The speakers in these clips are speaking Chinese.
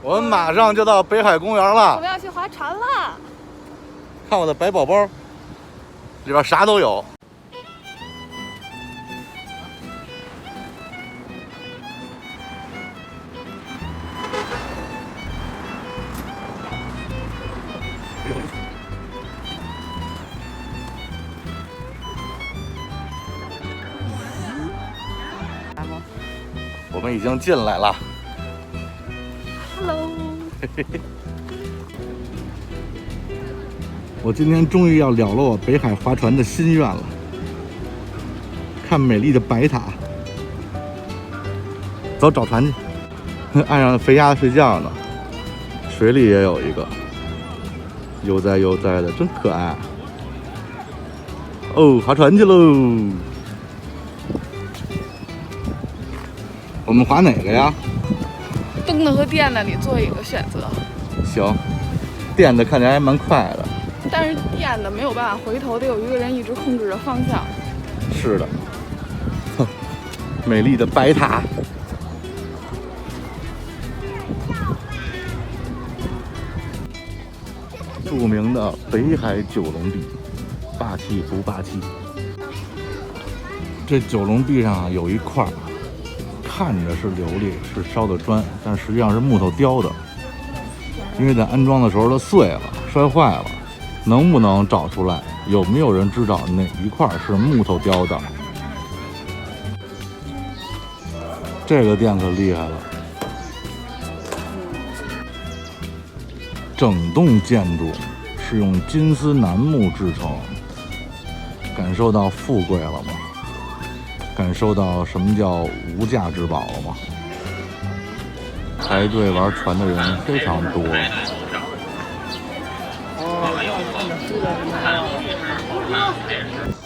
我们马上就到北海公园了。我们要去划船了。看我的百宝包，里边啥都有。我们已经进来了。Hello。我今天终于要了了我北海划船的心愿了。看美丽的白塔，走找船去。岸上的肥鸭睡觉呢，水里也有一个，悠哉悠哉的，真可爱。哦，划船去喽！我们划哪个呀？蹬的和电的，你做一个选择。行，电的看起来还蛮快的。但是电的没有办法回头，得有一个人一直控制着方向。是的，美丽的白塔，著名的北海九龙壁，霸气不霸气？这九龙壁上有一块看着是琉璃，是烧的砖，但实际上是木头雕的，因为在安装的时候它碎了，摔坏了。能不能找出来？有没有人知道哪一块是木头雕的？这个店可厉害了，整栋建筑是用金丝楠木制成，感受到富贵了吗？感受到什么叫无价之宝了吗？排队玩船的人非常多。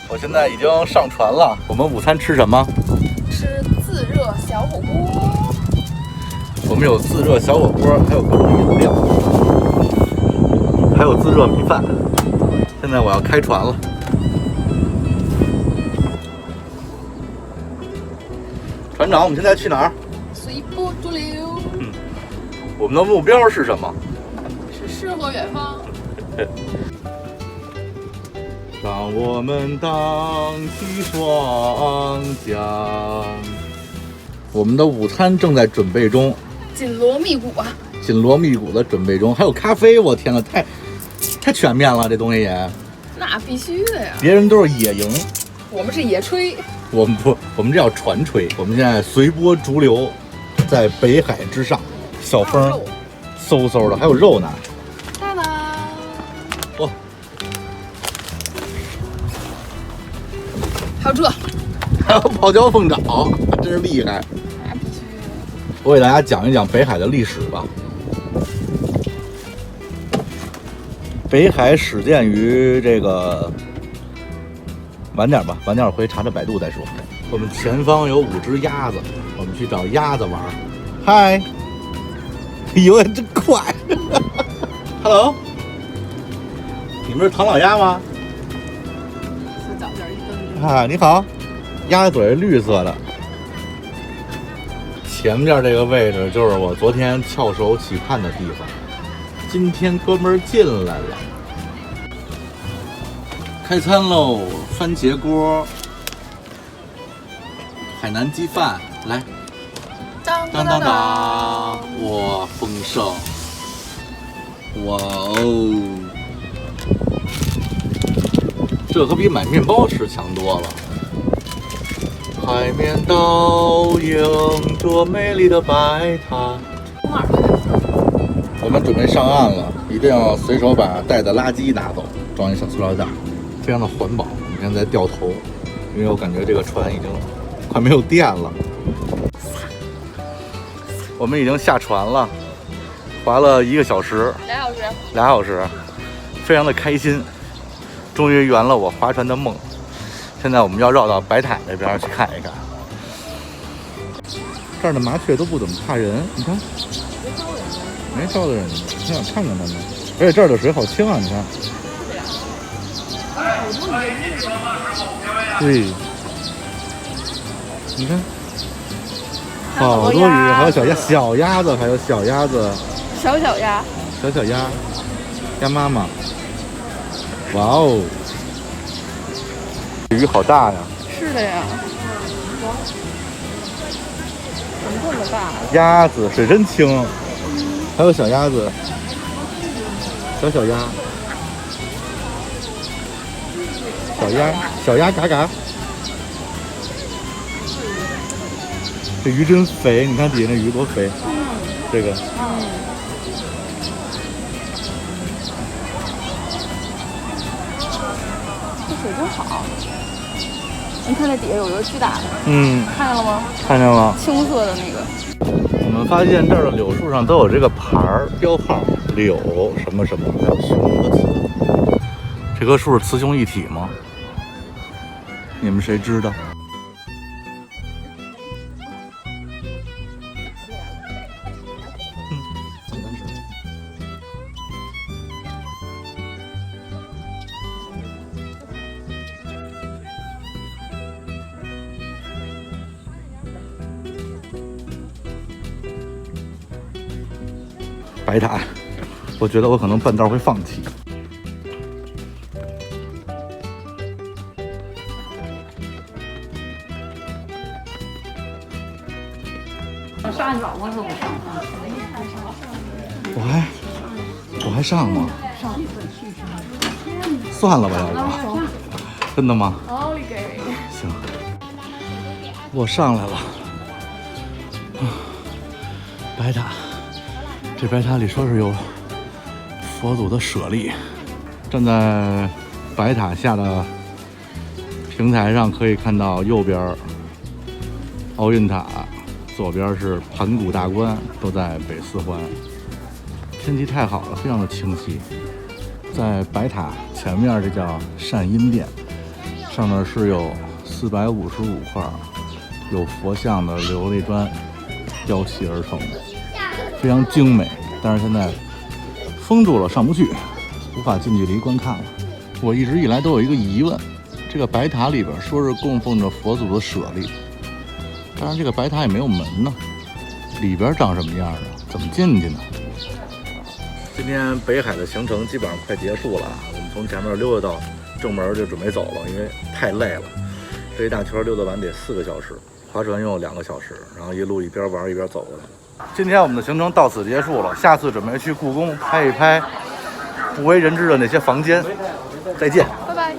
我现在已经上船了。我们午餐吃什么？吃自热小火锅。我们有自热小火锅，还有各种饮料，还有自热米饭。现在我要开船了。船长，我们现在去哪儿？随波逐流。我们的目标是什么？是诗和远方。让我们荡起双桨。我们的午餐正在准备中，紧锣密鼓啊！紧锣密鼓的准备中，还有咖啡，我天呐，太全面了，这东西也。那必须的呀！别人都是野营，我们是野炊。我们不，我们这叫船炊。我们现在随波逐流，在北海之上，小风嗖嗖的，还有肉呢。当当！哇！还有这，还有泡椒凤爪，真是厉害。那必须的。我给大家讲一讲北海的历史吧。北海始建于这个，晚点吧，晚点回查查百度再说。我们前方有5只鸭子，我们去找鸭子玩。嗨，游得真快。Hello， 你们是唐老鸭吗？是早点一分。啊，你好，鸭子嘴绿色的。前面这个位置就是我昨天翘首企盼的地方。今天哥们儿进来了，开餐喽！番茄锅、海南鸡饭，来，当当当当！哇，丰盛！哇哦，这可比买面包吃强多了。海面倒映着美丽的白塔。我们准备上岸了，一定要随手把带的垃圾拿走，装一小塑料袋，非常的环保。我们现在在掉头，因为我感觉这个船已经快没有电了。我们已经下船了，划了1个小时，2小时，非常的开心，终于圆了我划船的梦。现在我们要绕到白塔那边去看一看，这儿的麻雀都不怎么怕人，你看。没招的人，你想看看他们，而且这儿的水好清啊！你看，对，你看，好多鱼，还有小鸭子，还有小鸭子，小脚丫，小小鸭，鸭妈妈。哇哦，鱼好大呀！是的呀。怎么这么大？鸭子水真清，还有小鸭子，小鸭，小鸭嘎嘎。这鱼真肥，你看底下那鱼多肥。这个。这水真好。你看那底下有一个巨大的，看见了吗？看见了。青色的那个。我们发现这儿的柳树上都有这个牌儿标号，柳什么什么，还有雄和雌。这棵树是雌雄一体吗？你们谁知道？白塔，我觉得我可能半道会放弃。上去我是不上。我还上吗？算了吧，要不？真的吗？奥利给！行，我上来了。白塔，这白塔里说是有佛祖的舍利。站在白塔下的平台上，可以看到右边奥运塔，左边是盘古大观，都在北四环。天气太好了，非常的清晰。在白塔前面，这叫善因殿，上面是有455块有佛像的琉璃砖雕砌而成的，非常精美。但是现在封住了，上不去，无法近距离观看了。我一直以来都有一个疑问，这个白塔里边说是供奉着佛祖的舍利，但是这个白塔也没有门呢，里边长什么样的？怎么进去呢？今天北海的行程基本上快结束了，我们从前面溜达到正门就准备走了，因为太累了。这一大圈溜达完得4个小时，划船用了2个小时，然后一路一边玩一边走过来。今天我们的行程到此结束了，下次准备去故宫拍一拍不为人知的那些房间。再见。拜拜。